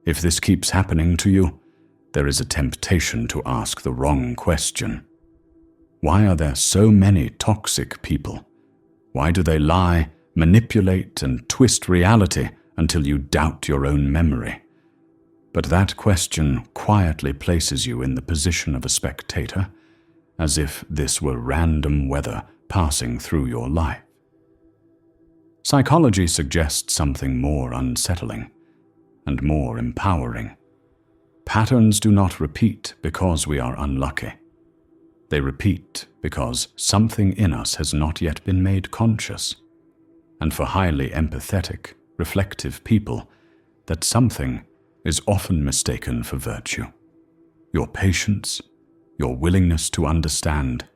If this keeps happening to you, there is a temptation to ask the wrong question. Why are there so many toxic people? Why do they lie, manipulate, and twist reality until you doubt your own memory? But that question quietly places you in the position of a spectator, as if this were random weather passing through your life. Psychology suggests something more unsettling and more empowering. Patterns do not repeat because we are unlucky. They repeat because something in us has not yet been made conscious. And for highly empathetic, reflective people, that something is often mistaken for virtue. Your patience, your willingness to understand,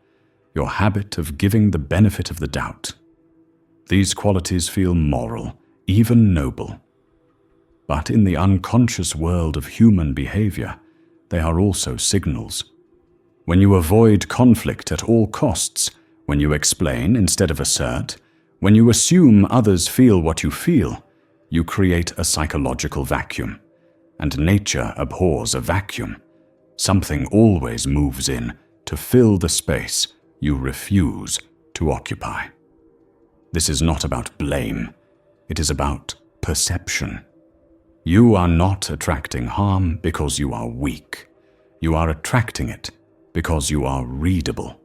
your habit of giving the benefit of the doubt. These qualities feel moral, even noble. But in the unconscious world of human behavior, they are also signals. When you avoid conflict at all costs, when you explain instead of assert, when you assume others feel what you feel, you create a psychological vacuum. And nature abhors a vacuum. Something always moves in to fill the space you refuse to occupy. This is not about blame. It is about perception. You are not attracting harm because you are weak. You are attracting it because you are readable.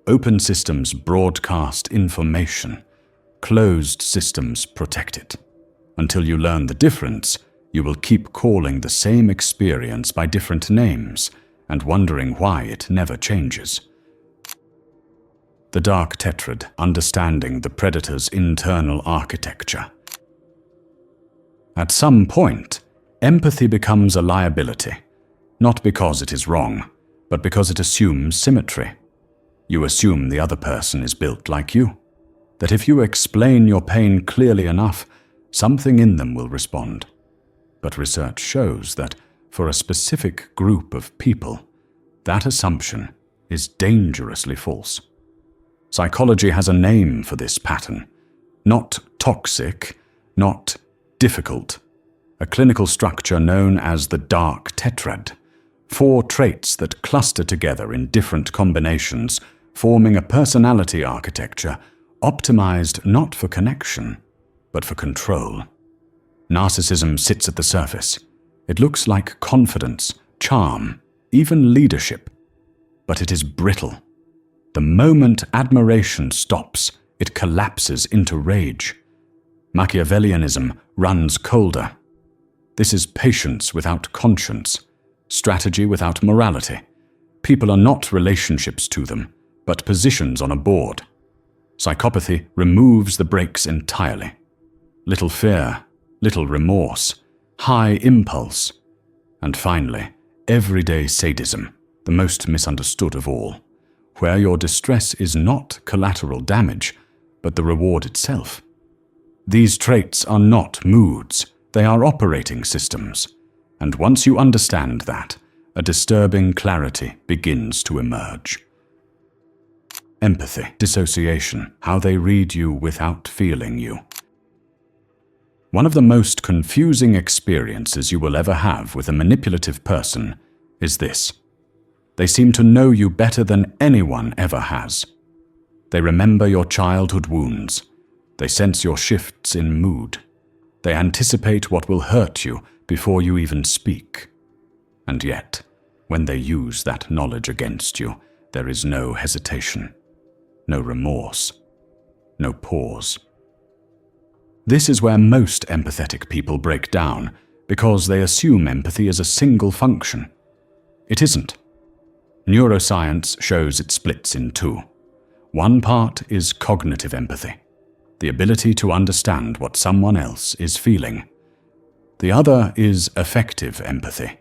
Open systems broadcast information. Closed systems protect it. Until you learn the difference, you will keep calling the same experience by different names and wondering why it never changes. The Dark Tetrad, understanding the predator's internal architecture. At some point, empathy becomes a liability, not because it is wrong, but because it assumes symmetry. You assume the other person is built like you, that if you explain your pain clearly enough, something in them will respond. But research shows that for a specific group of people, that assumption is dangerously false. Psychology has a name for this pattern. Not toxic, not difficult. A clinical structure known as the Dark Tetrad. 4 traits that cluster together in different combinations, forming a personality architecture optimized not for connection, but for control. Narcissism sits at the surface. It looks like confidence, charm, even leadership. But it is brittle. The moment admiration stops, it collapses into rage. Machiavellianism runs colder. This is patience without conscience, strategy without morality. People are not relationships to them, but positions on a board. Psychopathy removes the brakes entirely. Little fear, little remorse, high impulse, and finally, everyday sadism, the most misunderstood of all, where your distress is not collateral damage, but the reward itself. These traits are not moods, they are operating systems, and once you understand that, a disturbing clarity begins to emerge. Empathy, dissociation, how they read you without feeling you. One of the most confusing experiences you will ever have with a manipulative person is this. They seem to know you better than anyone ever has. They remember your childhood wounds. They sense your shifts in mood. They anticipate what will hurt you before you even speak. And yet, when they use that knowledge against you, there is no hesitation, no remorse, no pause. This is where most empathetic people break down, because they assume empathy is a single function. It isn't. Neuroscience shows it splits in 2. One part is cognitive empathy, the ability to understand what someone else is feeling. The other is affective empathy,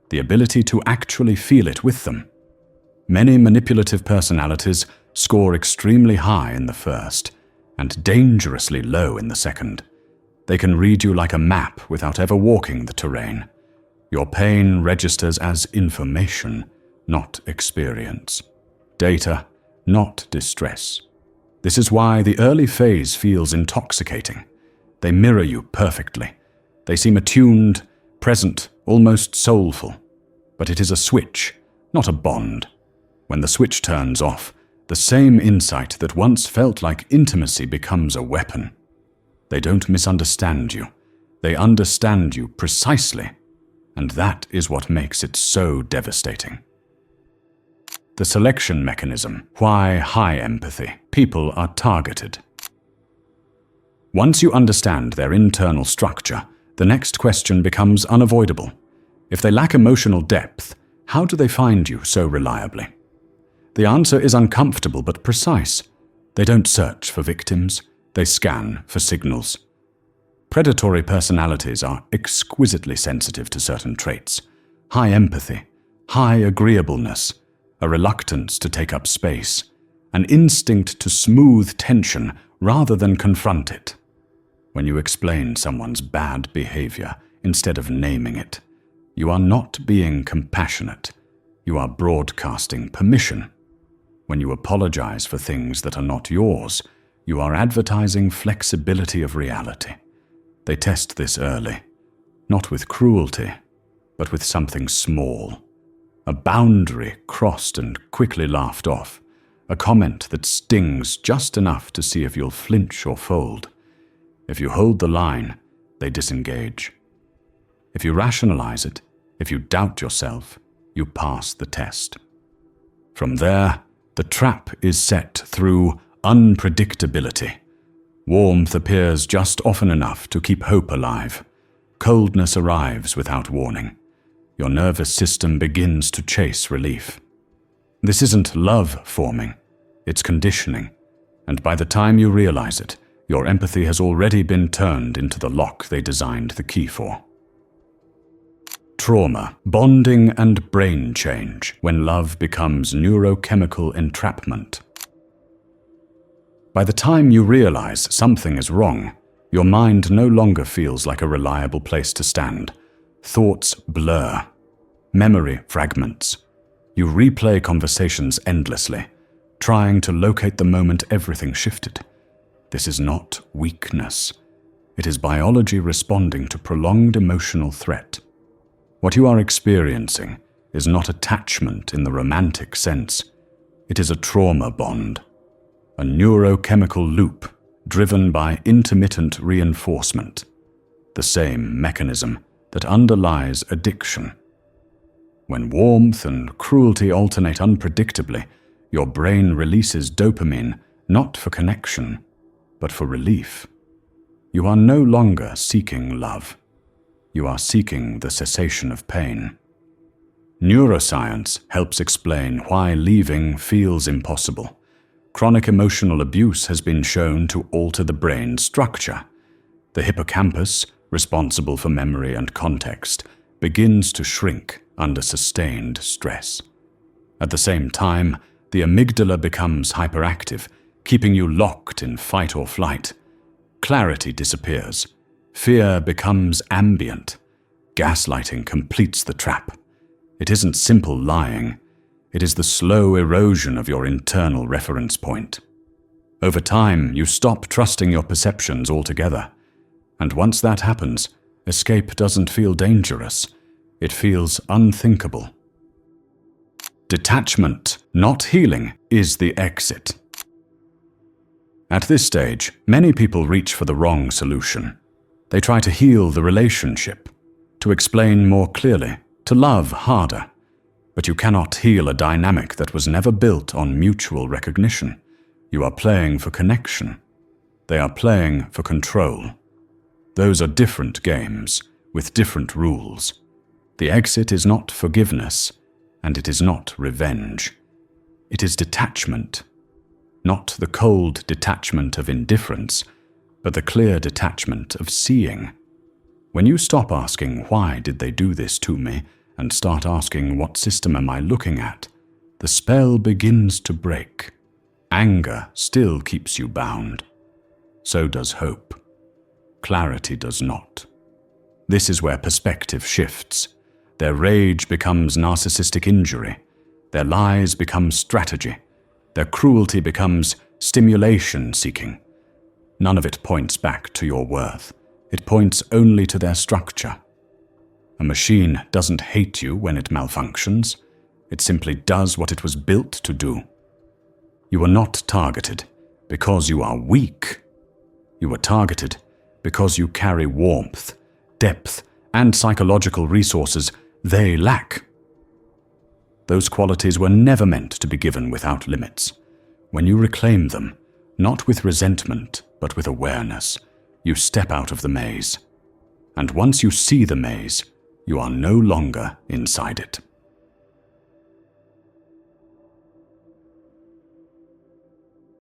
the ability to actually feel it with them. Many manipulative personalities score extremely high in the first, and dangerously low in the second. They can read you like a map without ever walking the terrain. Your pain registers as information, not experience. Data, not distress. This is why the early phase feels intoxicating. They mirror you perfectly. They seem attuned, present, almost soulful. But it is a switch, not a bond. When the switch turns off, the same insight that once felt like intimacy becomes a weapon. They don't misunderstand you. They understand you precisely. And that is what makes it so devastating. The selection mechanism. Why high empathy? People are targeted. Once you understand their internal structure, the next question becomes unavoidable. If they lack emotional depth, how do they find you so reliably? The answer is uncomfortable but precise. They don't search for victims, they scan for signals. Predatory personalities are exquisitely sensitive to certain traits. High empathy, high agreeableness, a reluctance to take up space, an instinct to smooth tension rather than confront it. When you explain someone's bad behavior instead of naming it, you are not being compassionate. You are broadcasting permission. When you apologize for things that are not yours, you are advertising flexibility of reality. They test this early, not with cruelty, but with something small. A boundary crossed and quickly laughed off. A comment that stings just enough to see if you'll flinch or fold. If you hold the line, they disengage. If you rationalize it, if you doubt yourself, you pass the test. From there, the trap is set through unpredictability. Warmth appears just often enough to keep hope alive. Coldness arrives without warning. Your nervous system begins to chase relief. This isn't love forming, it's conditioning. And by the time you realize it, your empathy has already been turned into the lock they designed the key for. Trauma, bonding and brain change when love becomes neurochemical entrapment. By the time you realize something is wrong, your mind no longer feels like a reliable place to stand. Thoughts blur. Memory fragments. You replay conversations endlessly, trying to locate the moment everything shifted. This is not weakness. It is biology responding to prolonged emotional threat. What you are experiencing is not attachment in the romantic sense. It is a trauma bond, a neurochemical loop driven by intermittent reinforcement, the same mechanism that underlies addiction. When warmth and cruelty alternate unpredictably, your brain releases dopamine not for connection, but for relief. You are no longer seeking love. You are seeking the cessation of pain. Neuroscience helps explain why leaving feels impossible. Chronic emotional abuse has been shown to alter the brain structure. The hippocampus, responsible for memory and context, begins to shrink under sustained stress. At the same time, the amygdala becomes hyperactive, keeping you locked in fight or flight. Clarity disappears. Fear becomes ambient. Gaslighting completes the trap. It isn't simple lying. It is the slow erosion of your internal reference point. Over time, you stop trusting your perceptions altogether. And once that happens, escape doesn't feel dangerous. It feels unthinkable. Detachment, not healing, is the exit. At this stage, many people reach for the wrong solution. They try to heal the relationship, to explain more clearly, to love harder. But you cannot heal a dynamic that was never built on mutual recognition. You are playing for connection. They are playing for control. Those are different games, with different rules. The exit is not forgiveness, and it is not revenge. It is detachment. Not the cold detachment of indifference, but the clear detachment of seeing. When you stop asking, why did they do this to me, and start asking, what system am I looking at, the spell begins to break. Anger still keeps you bound. So does hope. Clarity does not. This is where perspective shifts. Their rage becomes narcissistic injury. Their lies become strategy. Their cruelty becomes stimulation seeking. None of it points back to your worth. It points only to their structure. A machine doesn't hate you when it malfunctions. It simply does what it was built to do. You are not targeted because you are weak. You are targeted because you carry warmth, depth, and psychological resources they lack. Those qualities were never meant to be given without limits. When you reclaim them, not with resentment, but with awareness, you step out of the maze. And once you see the maze, you are no longer inside it.